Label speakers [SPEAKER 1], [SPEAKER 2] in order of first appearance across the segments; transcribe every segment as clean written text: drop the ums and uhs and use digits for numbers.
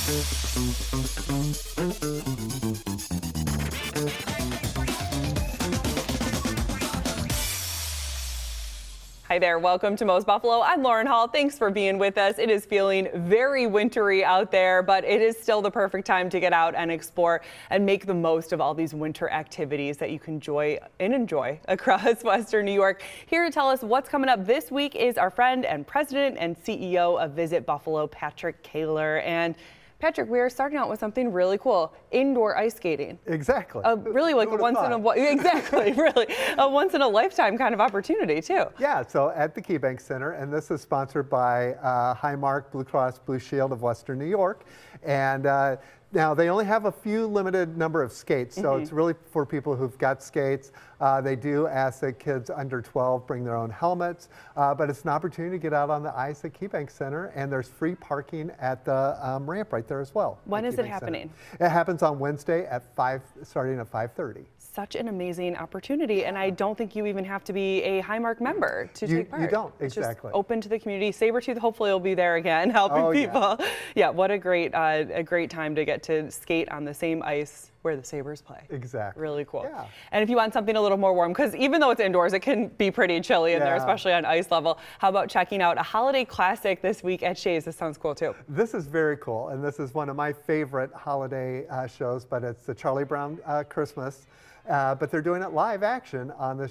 [SPEAKER 1] Hi there, welcome to Mo's Buffalo. I'm Lauren Hall. Thanks for being with us. It is feeling very wintry out there, but it is still the perfect time to get out and explore and make the most of all these winter activities that you can enjoy across Western New York. Here to tell us what's coming up this week is our friend and president and CEO of Visit Buffalo, Patrick Kaler. And Patrick, we are starting out with something really cool: indoor ice skating.
[SPEAKER 2] Exactly.
[SPEAKER 1] Really like a once in a lifetime kind of opportunity too.
[SPEAKER 2] Yeah, so at the KeyBank Center, and this is sponsored by Highmark Blue Cross Blue Shield of Western New York. And now they only have a few limited number of skates, so it's really for people who've got skates. They do ask that kids under 12 bring their own helmets, but it's an opportunity to get out on the ice at KeyBank Center, and there's free parking at the ramp right there as well.
[SPEAKER 1] When is it happening?
[SPEAKER 2] It happens on Wednesday at starting at 5:30.
[SPEAKER 1] Such an amazing opportunity, and I don't think you even have to be a Highmark member to take part.
[SPEAKER 2] You don't,
[SPEAKER 1] it's
[SPEAKER 2] exactly.
[SPEAKER 1] Just open to the community. Sabretooth hopefully will be there again, helping people. Yeah, what a great time to get to skate on the same ice where the Sabres play.
[SPEAKER 2] Exactly.
[SPEAKER 1] Really cool.
[SPEAKER 2] Yeah.
[SPEAKER 1] And if you want something a little more warm, because even though it's indoors, it can be pretty chilly in there, especially on ice level. How about checking out a holiday classic this week at Shays? This sounds cool too.
[SPEAKER 2] This is very cool, and this is one of my favorite holiday shows, but it's the Charlie Brown Christmas. But they're doing it live action on the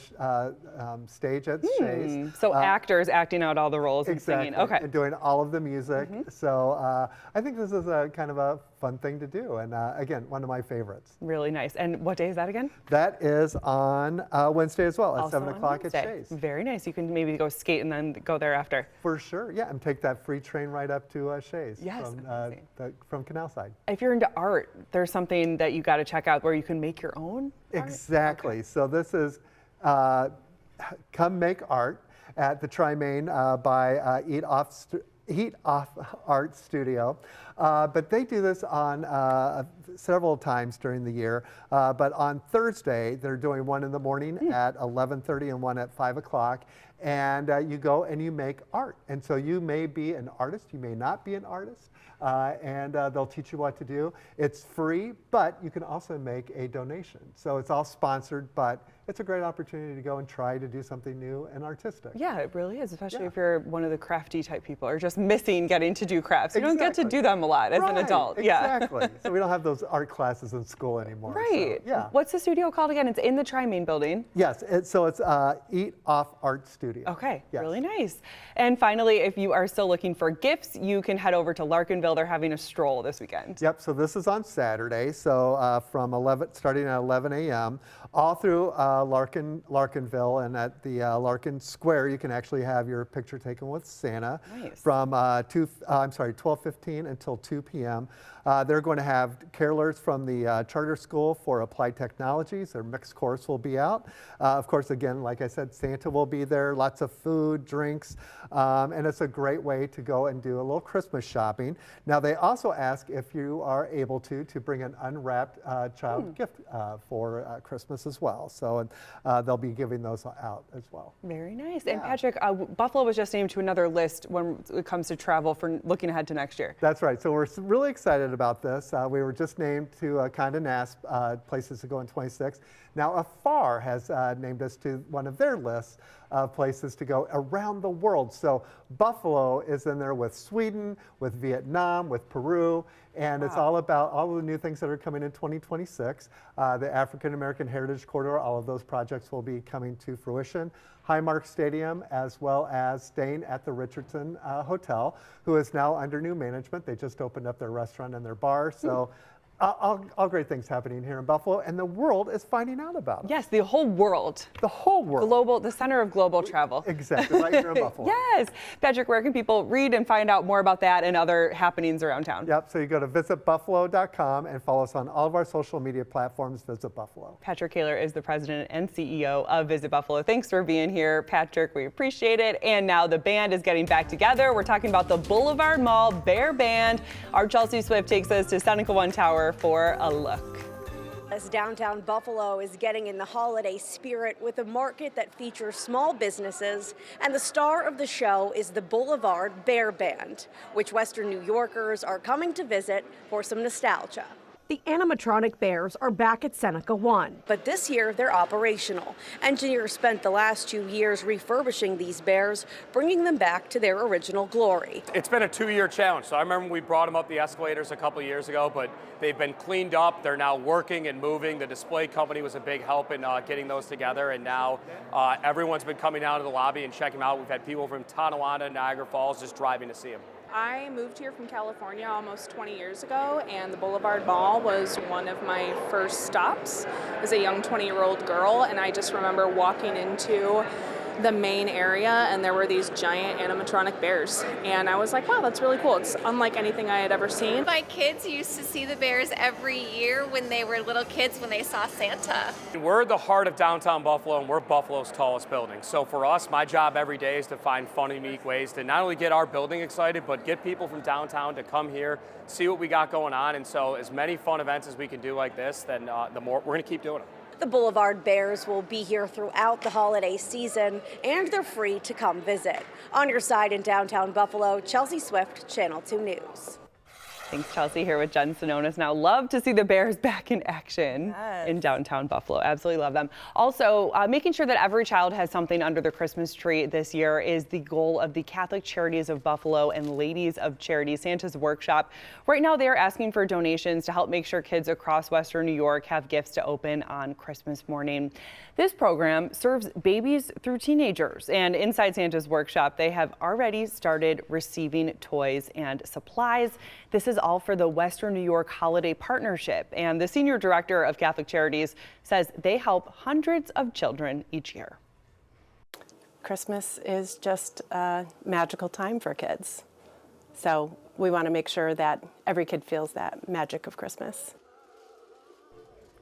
[SPEAKER 2] stage at Shays.
[SPEAKER 1] So actors acting out all the roles and singing. Okay.
[SPEAKER 2] And doing all of the music. So I think this is a kind of a fun thing to do. And again, one of my favorites.
[SPEAKER 1] Really nice. And what day is that again?
[SPEAKER 2] That is on Wednesday as well, at
[SPEAKER 1] also
[SPEAKER 2] 7 o'clock at Shays.
[SPEAKER 1] Very nice. You can maybe go skate and then go there after.
[SPEAKER 2] For sure. Yeah, and take that free train right up to Shays from Canal Side.
[SPEAKER 1] If you're into art, there's something that you got to check out where you can make your own art?
[SPEAKER 2] Exactly. Okay. So this is Come Make Art at the Tri-Main by Heat Off Art Studio. But they do this on several times during the year. But on Thursday, they're doing one in the morning at 11:30 and one at 5 o'clock. And you go and you make art. And so you may be an artist, you may not be an artist. And they'll teach you what to do. It's free, but you can also make a donation. So it's all sponsored, but it's a great opportunity to go and try to do something new and artistic.
[SPEAKER 1] Yeah, it really is, especially if you're one of the crafty type people or just missing getting to do crafts. You don't get to do them a lot as an adult.
[SPEAKER 2] Exactly. So we don't have those art classes in school anymore.
[SPEAKER 1] Right.
[SPEAKER 2] So, yeah.
[SPEAKER 1] What's the studio called again? It's in the Tri-Main building.
[SPEAKER 2] Yes. So it's Eat Off Art Studio.
[SPEAKER 1] Okay.
[SPEAKER 2] Yes.
[SPEAKER 1] Really nice. And finally, if you are still looking for gifts, you can head over to Larkinville. They're having a stroll this weekend.
[SPEAKER 2] Yep. So this is on Saturday. So from starting at 11 a.m. all through Larkinville, and at the Larkin Square, you can actually have your picture taken with Santa.
[SPEAKER 1] Nice.
[SPEAKER 2] From 12:15 until 2 p.m. They're going to have carolers from the charter school for applied technologies. Their mixed course will be out. Of course, again, like I said, Santa will be there. Lots of food, drinks, and it's a great way to go and do a little Christmas shopping. Now, they also ask if you are able to bring an unwrapped child gift for Christmas as well. So they'll be giving those out as well.
[SPEAKER 1] Very nice. Yeah. And Patrick, Buffalo was just named to another list when it comes to travel for looking ahead to next year.
[SPEAKER 2] That's right. So we're really excited about this. We were just named to Condé Nast places to go in 26. Now, Afar has named us to one of their lists of places to go around the world. So Buffalo is in there with Sweden, with Vietnam, with Peru, and it's all about all of the new things that are coming in 2026. The African American Heritage Corridor, all of those projects will be coming to fruition. Highmark Stadium, as well as staying at the Richardson Hotel, who is now under new management. They just opened up their restaurant and their bar. So all great things happening here in Buffalo, and the world is finding out about it.
[SPEAKER 1] Yes, the whole world.
[SPEAKER 2] The whole world.
[SPEAKER 1] Global, the center of global travel.
[SPEAKER 2] Exactly, right here in Buffalo.
[SPEAKER 1] Yes. Patrick, where can people read and find out more about that and other happenings around town?
[SPEAKER 2] Yep, so you go to visitbuffalo.com and follow us on all of our social media platforms, Visit Buffalo.
[SPEAKER 1] Patrick Kaler is the president and CEO of Visit Buffalo. Thanks for being here, Patrick. We appreciate it. And now the band is getting back together. We're talking about the Boulevard Mall Bear Band. Our Chelsea Swift takes us to Seneca One Tower for a look.
[SPEAKER 3] As downtown Buffalo is getting in the holiday spirit with a market that features small businesses, and the star of the show is the Boulevard Bear Band, which Western New Yorkers are coming to visit for some nostalgia.
[SPEAKER 4] The animatronic bears are back at Seneca 1.
[SPEAKER 3] But this year, they're operational. Engineers spent the last 2 years refurbishing these bears, bringing them back to their original glory.
[SPEAKER 5] It's been a 2-year challenge. So I remember we brought them up the escalators a couple years ago, but they've been cleaned up. They're now working and moving. The display company was a big help in getting those together. And now everyone's been coming down to the lobby and checking them out. We've had people from Tonawanda, Niagara Falls just driving to see them.
[SPEAKER 6] I moved here from California almost 20 years ago, and the Boulevard Mall was one of my first stops as a young 20-year-old girl, and I just remember walking into the main area and there were these giant animatronic bears, and I was like, wow, that's really cool. It's unlike anything I had ever seen.
[SPEAKER 7] My kids used to see the bears every year when they were little kids when they saw Santa.
[SPEAKER 5] We're the heart of downtown Buffalo, and we're Buffalo's tallest building. So for us, my job every day is to find fun and unique ways to not only get our building excited, but get people from downtown to come here, see what we got going on. And so as many fun events as we can do like this, then the more we're gonna keep doing it.
[SPEAKER 3] The Boulevard Bears will be here throughout the holiday season, and they're free to come visit. On your side in downtown Buffalo, Chelsea Swift, Channel 2 News.
[SPEAKER 1] Thanks, Chelsea, here with Jen Stanonis. Now, love to see the Bears back in action in downtown Buffalo. Absolutely love them. Also, making sure that every child has something under the Christmas tree this year is the goal of the Catholic Charities of Buffalo and Ladies of Charity Santa's Workshop. Right now, they are asking for donations to help make sure kids across Western New York have gifts to open on Christmas morning. This program serves babies through teenagers, and inside Santa's Workshop, they have already started receiving toys and supplies. This is all for the Western New York Holiday Partnership, and the senior director of Catholic Charities says they help hundreds of children each year.
[SPEAKER 8] Christmas is just a magical time for kids, so we want to make sure that every kid feels that magic of Christmas.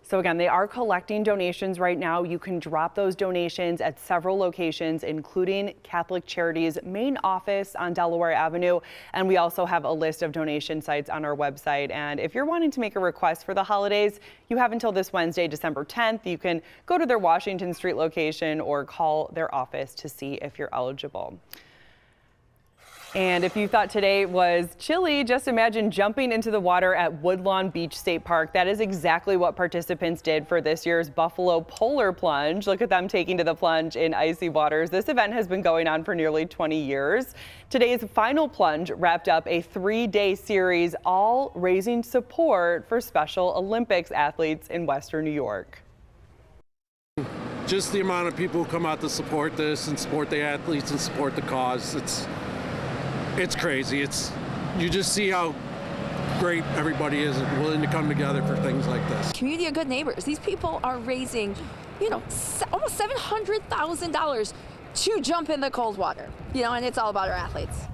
[SPEAKER 1] So again, they are collecting donations right now. You can drop those donations at several locations, including Catholic Charities' main office on Delaware Avenue. And we also have a list of donation sites on our website. And if you're wanting to make a request for the holidays, you have until this Wednesday, December 10th. You can go to their Washington Street location or call their office to see if you're eligible. And if you thought today was chilly, just imagine jumping into the water at Woodlawn Beach State Park. That is exactly what participants did for this year's Buffalo Polar Plunge. Look at them taking to the plunge in icy waters. This event has been going on for nearly 20 years. Today's final plunge wrapped up a 3-day series, all raising support for Special Olympics athletes in Western New York.
[SPEAKER 9] Just the amount of people who come out to support this and support the athletes and support the cause, it's crazy. You just see how great everybody is and willing to come together for things like this.
[SPEAKER 10] Community of good neighbors. These people are raising, almost $700,000 to jump in the cold water, and it's all about our athletes.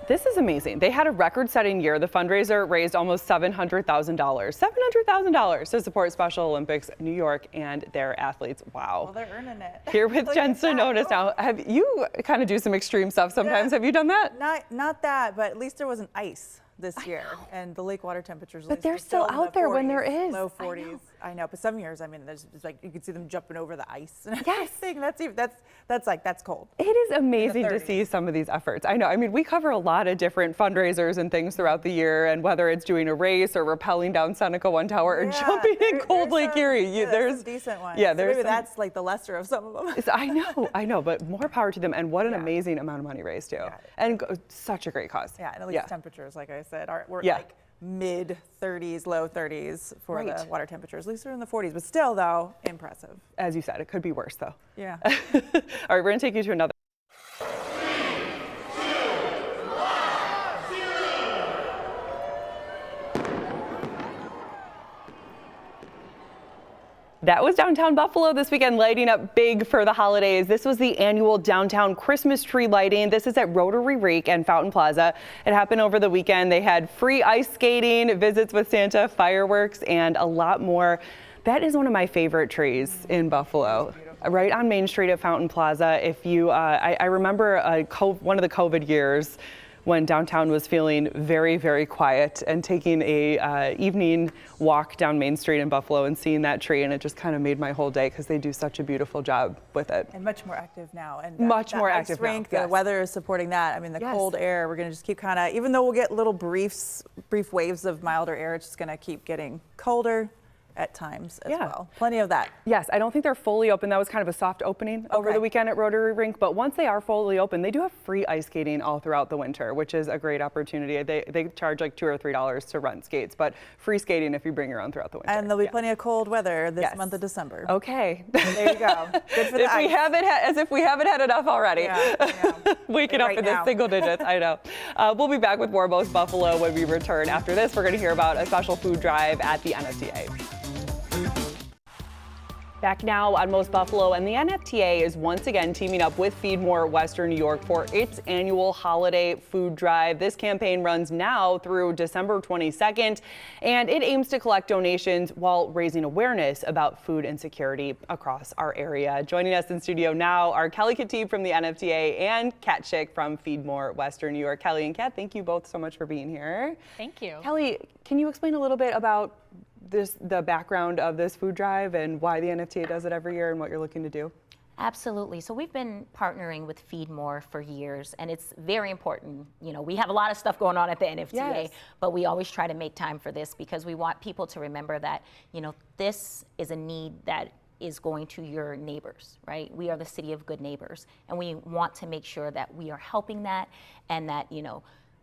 [SPEAKER 1] This is amazing. They had a record-setting year. The fundraiser raised almost $700,000. $700,000 to support Special Olympics New York and their athletes. Wow.
[SPEAKER 11] Well, they're earning it.
[SPEAKER 1] Here with Jen Stanonis now. Have you kind of do some extreme stuff sometimes? Have you done that?
[SPEAKER 11] Not that, but at least there wasn't ice this year, and the lake water temperatures.
[SPEAKER 1] But they're still out there when there is.
[SPEAKER 11] Low 40s. I know, but some years, there's like you can see them jumping over the ice and
[SPEAKER 1] yes.
[SPEAKER 11] everything. That's cold.
[SPEAKER 1] It is amazing to see some of these efforts. I know. We cover a lot of different fundraisers and things throughout the year, and whether it's doing a race or rappelling down Seneca 1 Tower or jumping in Cold Lake Erie,
[SPEAKER 11] there's some decent ones.
[SPEAKER 1] Yeah,
[SPEAKER 11] so maybe that's like the lesser of some of them.
[SPEAKER 1] I know, but more power to them, and what an amazing amount of money raised too, and such a great cause.
[SPEAKER 11] Yeah, and at least temperatures, like I said, we're like mid 30s, low 30s for the water temperatures. At least they're in the 40s, but still, though, impressive.
[SPEAKER 1] As you said, it could be worse, though.
[SPEAKER 11] Yeah.
[SPEAKER 1] All right, we're going to take you to another. That was downtown Buffalo this weekend, lighting up big for the holidays. This was the annual downtown Christmas tree lighting. This is at Rotary Reek and Fountain Plaza. It happened over the weekend. They had free ice skating, visits with Santa, fireworks, and a lot more. That is one of my favorite trees in Buffalo. Right on Main Street at Fountain Plaza. If you, I remember one of the COVID years when downtown was feeling very, very quiet, and taking a evening walk down Main Street in Buffalo and seeing that tree, and it just kind of made my whole day because they do such a beautiful job with it.
[SPEAKER 11] And much more active now. And
[SPEAKER 1] much more
[SPEAKER 11] ice
[SPEAKER 1] active
[SPEAKER 11] rink,
[SPEAKER 1] now.
[SPEAKER 11] The weather is supporting that. I mean, the cold air, we're going to just keep kind of, even though we'll get little brief waves of milder air, it's just going to keep getting colder at times as well. Plenty of that.
[SPEAKER 1] Yes, I don't think they're fully open. That was kind of a soft opening over the weekend at Rotary Rink, but once they are fully open, they do have free ice skating all throughout the winter, which is a great opportunity. They charge like $2 or $3 to rent skates, but free skating if you bring your own throughout the winter.
[SPEAKER 11] And there'll be plenty of cold weather this month of December.
[SPEAKER 1] Okay.
[SPEAKER 11] There you go. Good for the ice.
[SPEAKER 1] As if we haven't had enough already.
[SPEAKER 11] Yeah,
[SPEAKER 1] Waking up in the single digits, I know. We'll be back with more Most Buffalo when we return. After this, we're going to hear about a special food drive at the NFTA. Back now on Most Buffalo, and the NFTA is once again teaming up with Feed More Western New York for its annual holiday food drive. This campaign runs now through December 22nd, and it aims to collect donations while raising awareness about food insecurity across our area. Joining us in studio now are Kelly Khatib from the NFTA and Kat Schick from Feed More Western New York. Kelly and Kat, thank you both so much for being here.
[SPEAKER 12] Thank you.
[SPEAKER 1] Kelly, can you explain a little bit about the background of this food drive and why the NFTA does it every year and what you're looking to do?
[SPEAKER 12] Absolutely. So we've been partnering with Feed More for years, and it's very important. You know, we have a lot of stuff going on at the NFTA, but we always try to make time for this because we want people to remember that, you know, this is a need that is going to your neighbors, right? We are the city of good neighbors, and we want to make sure that we are helping that and that, you know,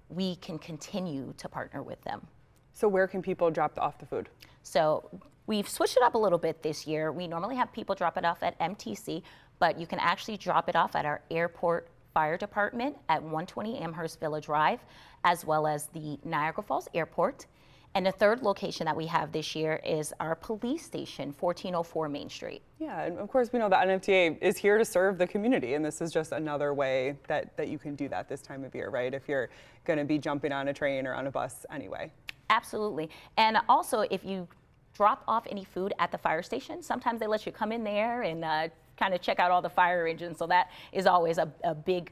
[SPEAKER 12] we can continue to partner with them.
[SPEAKER 1] So where can people drop off the food?
[SPEAKER 12] So we've switched it up a little bit this year. We normally have people drop it off at MTC, but you can actually drop it off at our airport fire department at 120 Amherst Village Drive, as well as the Niagara Falls Airport. And the third location that we have this year is our police station, 1404 Main Street.
[SPEAKER 1] Yeah, and of course we know the NFTA is here to serve the community, and this is just another way that you can do that this time of year, right? If you're going to be jumping on a train or on a bus anyway.
[SPEAKER 12] Absolutely. And also, if you drop off any food at the fire station, sometimes they let you come in there and kind of check out all the fire engines. So that is always a big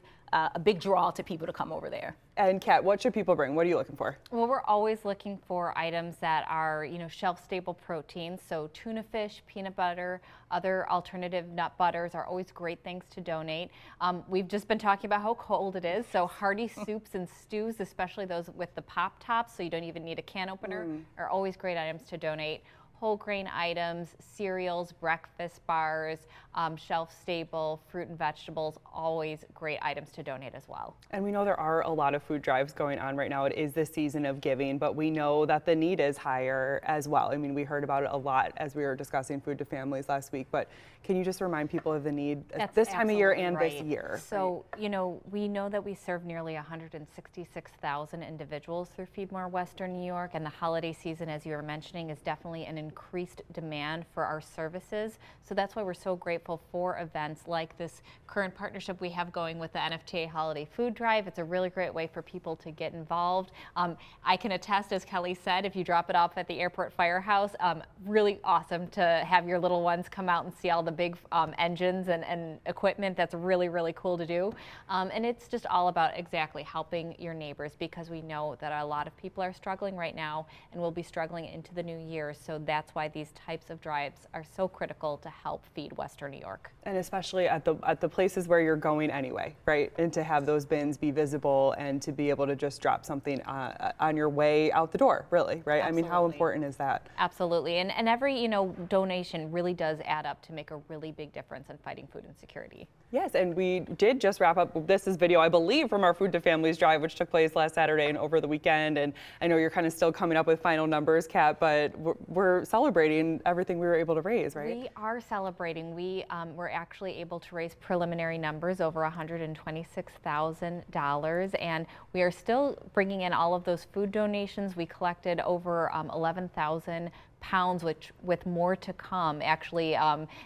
[SPEAKER 12] draw to people to come over there.
[SPEAKER 1] And Kat, what should people bring? What are you looking for?
[SPEAKER 13] Well, we're always looking for items that are, you know, shelf-stable proteins. So tuna fish, peanut butter, other alternative nut butters are always great things to donate. We've just been talking about how cold it is. So hearty soups and stews, especially those with the pop tops, so you don't even need a can opener, are always great items to donate. Whole grain items, cereals, breakfast bars, shelf-stable, fruit and vegetables, always great items to donate as well.
[SPEAKER 1] And we know there are a lot of food drives going on right now. It is the season of giving, but we know that the need is higher as well. I mean, we heard about it a lot as we were discussing food to families last week, but can you just remind people of the need this time of year and this year?
[SPEAKER 13] So, you know, we know that we serve nearly 166,000 individuals through Feed More Western New York, and the holiday season, as you were mentioning, is definitely an increased demand for our services. So that's why we're so grateful for events like this current partnership we have going with the NFTA Holiday Food Drive. It's a really great way for people to get involved. I can attest, as Kelly said, if you drop it off at the airport firehouse, really awesome to have your little ones come out and see all the big engines and equipment. That's really, really cool to do. And it's just all about exactly helping your neighbors, because we know that a lot of people are struggling right now and will be struggling into the new year. So that's why these types of drives are so critical to help feed Western New York.
[SPEAKER 1] And especially at the places where you're going anyway, right? And to have those bins be visible and to be able to just drop something on your way out the door, really, right?
[SPEAKER 13] Absolutely.
[SPEAKER 1] I mean, how important is that?
[SPEAKER 13] Absolutely. And every, you know, donation really does add up to make a really big difference in fighting food insecurity.
[SPEAKER 1] Yes, and we did just wrap up. This is video, I believe, from our Food to Families drive, which took place last Saturday and over the weekend. And I know you're kind of still coming up with final numbers, Kat, but we're celebrating everything we were able to raise, right?
[SPEAKER 13] We are celebrating. We were actually able to raise preliminary numbers over $126,000, and we are still bringing in all of those food donations. We collected over 11,000 pounds, which with more to come, actually,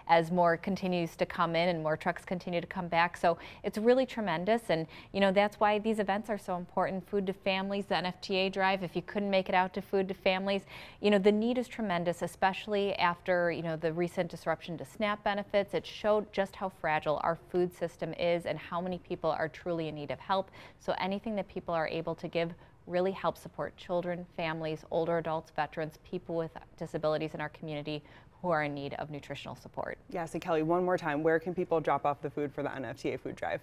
[SPEAKER 13] as more continues to come in and more trucks continue to come back. So it's really tremendous, and that's why these events are so important. Food to Families, the NFTA drive, if you couldn't make it out to Food to Families, the need is tremendous, especially after the recent disruption to SNAP benefits. It showed just how fragile our food system is and how many people are truly in need of help. So anything that people are able to give really helps support children, families, older adults, veterans, people with disabilities in our community who are in need of nutritional support.
[SPEAKER 1] Yes, and Kelly, one more time, where can people drop off the food for the NFTA food drive?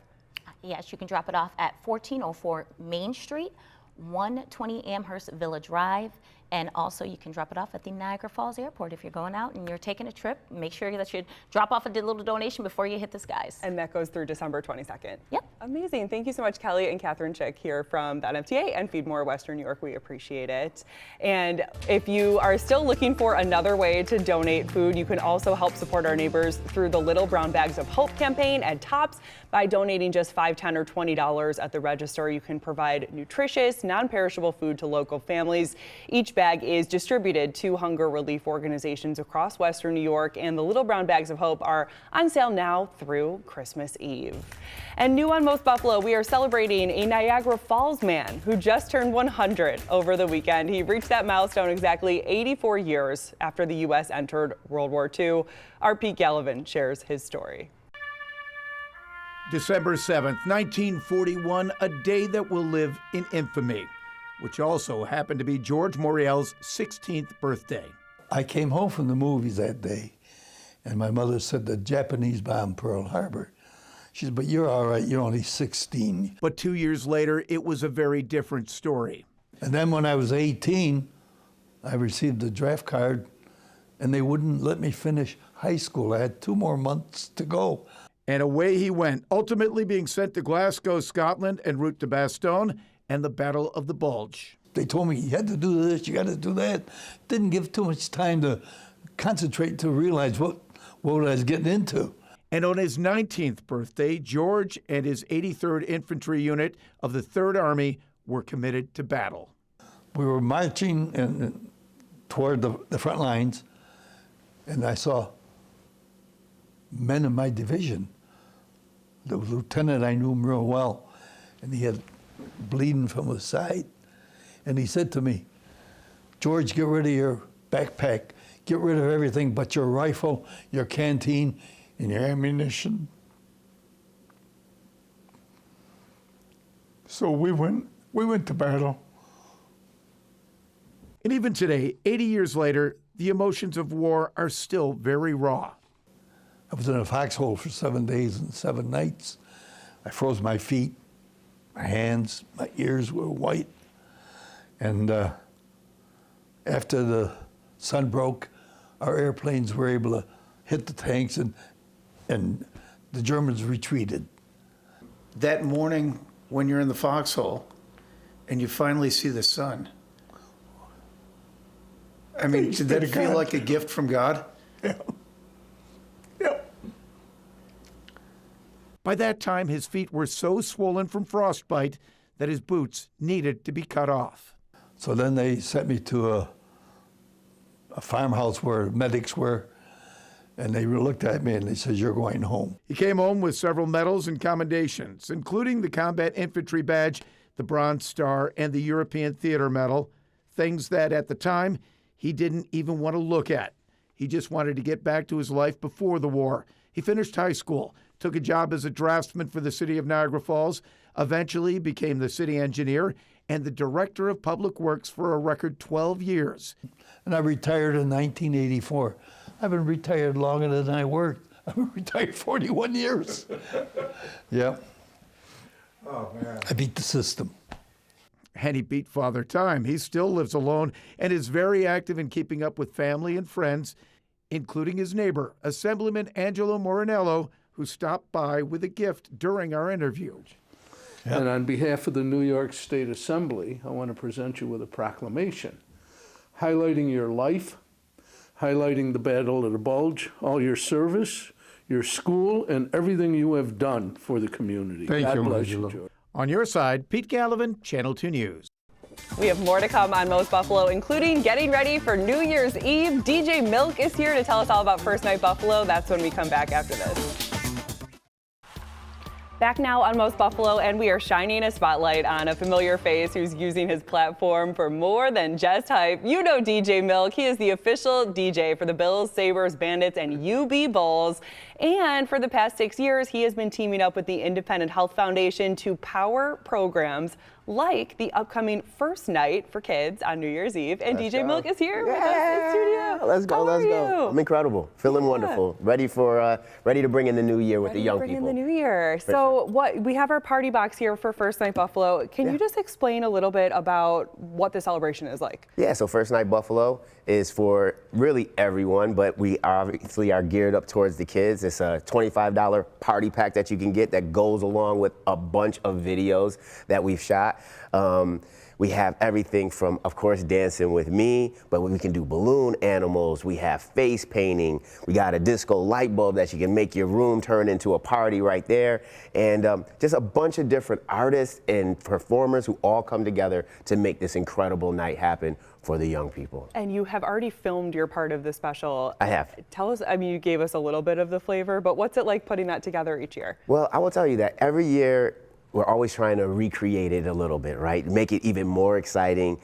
[SPEAKER 12] Yes, you can drop it off at 1404 Main Street, 120 Amherst Villa Drive, and also you can drop it off at the Niagara Falls Airport. If you're going out and you're taking a trip, make sure that you drop off a little donation before you hit the skies.
[SPEAKER 1] And that goes through December 22nd.
[SPEAKER 12] Yep.
[SPEAKER 1] Amazing. Thank you so much, Kelly and Catherine Chick here from the NFTA and Feed More Western New York. We appreciate it. And if you are still looking for another way to donate food, you can also help support our neighbors through the Little Brown Bags of Hope campaign at Tops. By donating just $5, $10, or $20 at the register, you can provide nutritious, non-perishable food to local families. Each bag is distributed to hunger relief organizations across Western New York, and the Little Brown Bags of Hope are on sale now through Christmas Eve. And new on Most Buffalo, we are celebrating a Niagara Falls man who just turned 100 over the weekend. He reached that milestone exactly 84 years after the U.S. entered World War II. Our Pete Gallivan shares his story.
[SPEAKER 14] December 7th, 1941, a day that will live in infamy, which also happened to be George Moriel's 16th birthday.
[SPEAKER 15] I came home from the movies that day, and my mother said the Japanese bombed Pearl Harbor. She said, but you're all right, you're only 16.
[SPEAKER 14] But 2 years later, it was a very different story.
[SPEAKER 15] And then when I was 18, I received a draft card, and they wouldn't let me finish high school. I had 2 more months to go.
[SPEAKER 14] And away he went, ultimately being sent to Glasgow, Scotland, en route to Bastogne and the Battle of the Bulge.
[SPEAKER 15] They told me, you had to do this, you got to do that. Didn't give too much time to concentrate to realize what I was getting into.
[SPEAKER 14] And on his 19th birthday, George and his 83rd Infantry Unit of the 3rd Army were committed to battle.
[SPEAKER 15] We were marching toward the front lines, and I saw men in my division. The lieutenant, I knew him real well, and he had bleeding from the side. And he said to me, George, get rid of your backpack, get rid of everything but your rifle, your canteen, and your ammunition. So we went to battle.
[SPEAKER 14] And even today, 80 years later, the emotions of war are still very raw.
[SPEAKER 15] I was in a foxhole for 7 days and 7 nights. I froze my feet, my hands, my ears were white. And after the sun broke, our airplanes were able to hit the tanks, and the Germans retreated.
[SPEAKER 16] That morning when you're in the foxhole and you finally see the sun, I mean, did that feel like a gift from God?
[SPEAKER 15] Yeah.
[SPEAKER 14] By that time, his feet were so swollen from frostbite that his boots needed to be cut off.
[SPEAKER 15] So then they sent me to a farmhouse where medics were, and they looked at me and they said, you're going home.
[SPEAKER 14] He came home with several medals and commendations, including the Combat Infantry Badge, the Bronze Star, and the European Theater Medal, things that at the time he didn't even want to look at. He just wanted to get back to his life before the war. He finished high school, took a job as a draftsman for the city of Niagara Falls, eventually became the city engineer and the director of public works for a record 12 years.
[SPEAKER 15] And I retired in 1984. I've been retired longer than I worked. I've been retired 41 years. Yeah.
[SPEAKER 14] Oh, man.
[SPEAKER 15] I beat the system.
[SPEAKER 14] And he beat Father Time. He still lives alone and is very active in keeping up with family and friends, including his neighbor, Assemblyman Angelo Morinello, who stopped by with a gift during our interview.
[SPEAKER 17] Yep. And on behalf of the New York State Assembly, I want to present you with a proclamation highlighting your life, highlighting the Battle of the Bulge, all your service, your school, and everything you have done for the community.
[SPEAKER 15] Thank you,
[SPEAKER 17] God bless
[SPEAKER 15] Angelo.
[SPEAKER 17] you, George.
[SPEAKER 14] On your side, Pete Gallivan, Channel 2 News.
[SPEAKER 1] We have more to come on Most Buffalo, including getting ready for New Year's Eve. DJ Milk is here to tell us all about First Night Buffalo. That's when we come back after this. Back now on Most Buffalo, and we are shining a spotlight on a familiar face who's using his platform for more than just hype. You know DJ Milk. He is the official DJ for the Bills, Sabres, Bandits, and UB Bulls. And for the past 6 years, he has been teaming up with the Independent Health Foundation to power programs like the upcoming First Night for kids on New Year's Eve. And DJ Milk is here with us in the studio.
[SPEAKER 18] Let's go, let's go. I'm incredible, feeling wonderful, ready to bring in the new year with the young people.
[SPEAKER 1] Bring in the new year. So we have our party box here for First Night Buffalo. Can you just explain a little bit about what the celebration is like?
[SPEAKER 18] Yeah, so First Night Buffalo is for really everyone, but we obviously are geared up towards the kids. It's a $25 party pack that you can get that goes along with a bunch of videos that we've shot. We have everything from, of course, dancing with me, but we can do balloon animals. We have face painting. We got a disco light bulb that you can make your room turn into a party right there. And just a bunch of different artists and performers who all come together to make this incredible night happen for the young people.
[SPEAKER 1] And you have already filmed your part of the special.
[SPEAKER 18] I have.
[SPEAKER 1] Tell us, I mean, you gave us a little bit of the flavor, but what's it like putting that together each year?
[SPEAKER 18] Well, I will tell you that every year, we're always trying to recreate it a little bit, right? Make it even more exciting.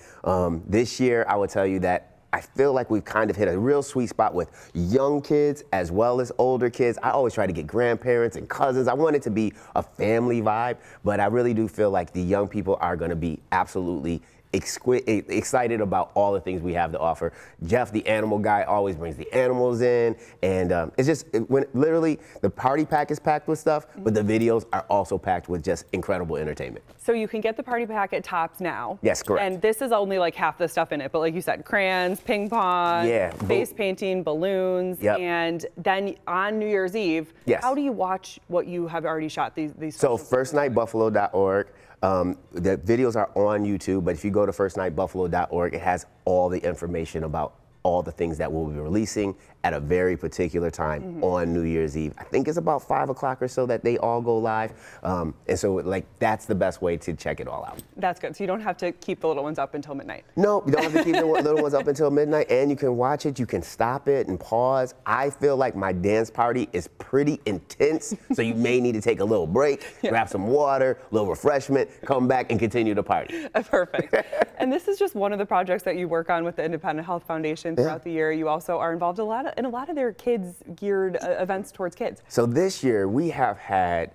[SPEAKER 18] This year, I will tell you that I feel like we've kind of hit a real sweet spot with young kids as well as older kids. I always try to get grandparents and cousins. I want it to be a family vibe, but I really do feel like the young people are gonna be absolutely excited about all the things we have to offer. Jeff, the animal guy, always brings the animals in, and it's just when literally the party pack is packed with stuff, but the videos are also packed with just incredible entertainment.
[SPEAKER 1] So you can get the party pack at Tops now.
[SPEAKER 18] Yes, correct.
[SPEAKER 1] And this is only like half the stuff in it, but like you said, crayons, ping pong, face painting, balloons, and then on New Year's Eve, how do you watch what you have already shot? These
[SPEAKER 18] so firstnightbuffalo.org. The videos are on YouTube, but if you go to firstnightbuffalo.org, it has all the information about all the things that we'll be releasing at a very particular time on New Year's Eve. I think it's about 5 o'clock or so that they all go live. And so like that's the best way to check it all out.
[SPEAKER 1] That's good. So you don't have to keep the little ones up until midnight.
[SPEAKER 18] No, you don't have to keep the little ones up until midnight, and you can watch it, you can stop it and pause. I feel like my dance party is pretty intense, so you may need to take a little break, grab some water, a little refreshment, come back and continue the party.
[SPEAKER 1] Perfect. And this is just one of the projects that you work on with the Independent Health Foundation throughout the year. You also are involved in a lot of their kids-geared events towards kids.
[SPEAKER 18] So this year we have had,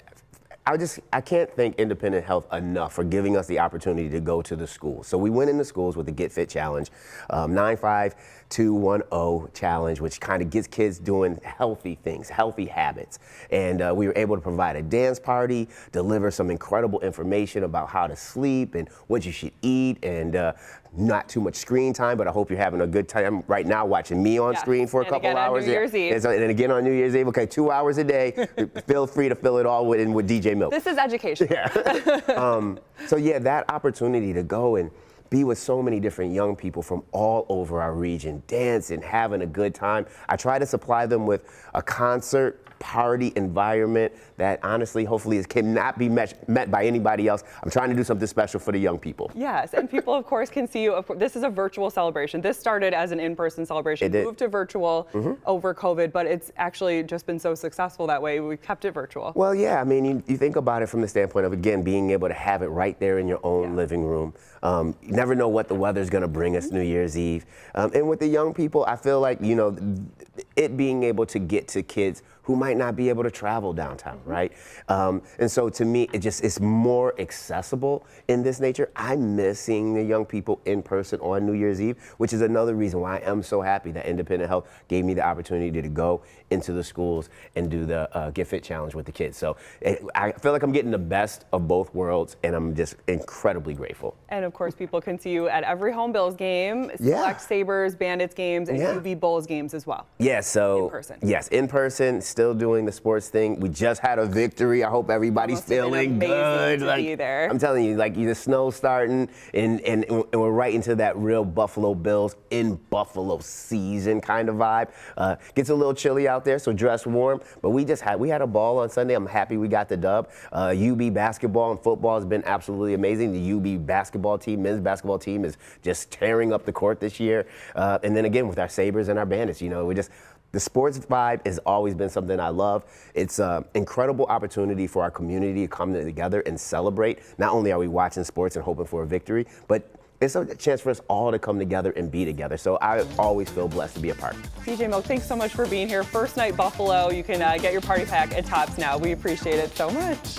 [SPEAKER 18] I can't thank Independent Health enough for giving us the opportunity to go to the schools. So we went into schools with the Get Fit Challenge, 95210 challenge, which kind of gets kids doing healthy things, healthy habits. And we were able to provide a dance party, deliver some incredible information about how to sleep and what you should eat, and not too much screen time, but I hope you're having a good time right now watching me on screen for a couple hours.
[SPEAKER 1] On New Year's Eve.
[SPEAKER 18] And again on New Year's Eve, okay, 2 hours a day. Feel free to fill it all in with DJ Milk.
[SPEAKER 1] This is education.
[SPEAKER 18] So yeah, that opportunity to go and be with so many different young people from all over our region, dancing, having a good time. I try to supply them with a concert party environment that honestly, hopefully, cannot be met by anybody else. I'm trying to do something special for the young people.
[SPEAKER 1] Yes, and people, of course, can see you. This is a virtual celebration. This started as an in-person celebration, moved to virtual over COVID, but it's actually just been so successful that way. We kept it virtual.
[SPEAKER 18] Well, yeah, I mean, you think about it from the standpoint of, again, being able to have it right there in your own living room. You never know what the weather's going to bring us New Year's Eve. And with the young people, I feel like, you know, it being able to get to kids who might not be able to travel downtown, right? And so to me, it's more accessible in this nature. I miss seeing the young people in person on New Year's Eve, which is another reason why I am so happy that Independent Health gave me the opportunity to go into the schools and do the Get Fit Challenge with the kids. So I feel like I'm getting the best of both worlds, and I'm just incredibly grateful.
[SPEAKER 1] And of course, people can see you at every home Bills game, select Sabres, Bandits games, and UB Bulls games as well.
[SPEAKER 18] Yeah, so
[SPEAKER 1] in person.
[SPEAKER 18] Yes, in person, still doing the sports thing. We just had a victory. I hope everybody's feeling good.
[SPEAKER 1] To be there.
[SPEAKER 18] I'm telling you, like the snow's starting, and we're right into that real Buffalo Bills in Buffalo season kind of vibe. Gets a little chilly out there, so dress warm. But we had a ball on Sunday. I'm happy we got the dub. UB basketball and football has been absolutely amazing. The UB basketball team, men's basketball team, is just tearing up the court this year. And then again with our Sabres and our Bandits, the sports vibe has always been something I love. It's an incredible opportunity for our community to come together and celebrate. Not only are we watching sports and hoping for a victory, but it's a chance for us all to come together and be together. So I always feel blessed to be a part.
[SPEAKER 1] CJ Milk, thanks so much for being here. First night Buffalo. You can get your party pack at Tops now. We appreciate it so much.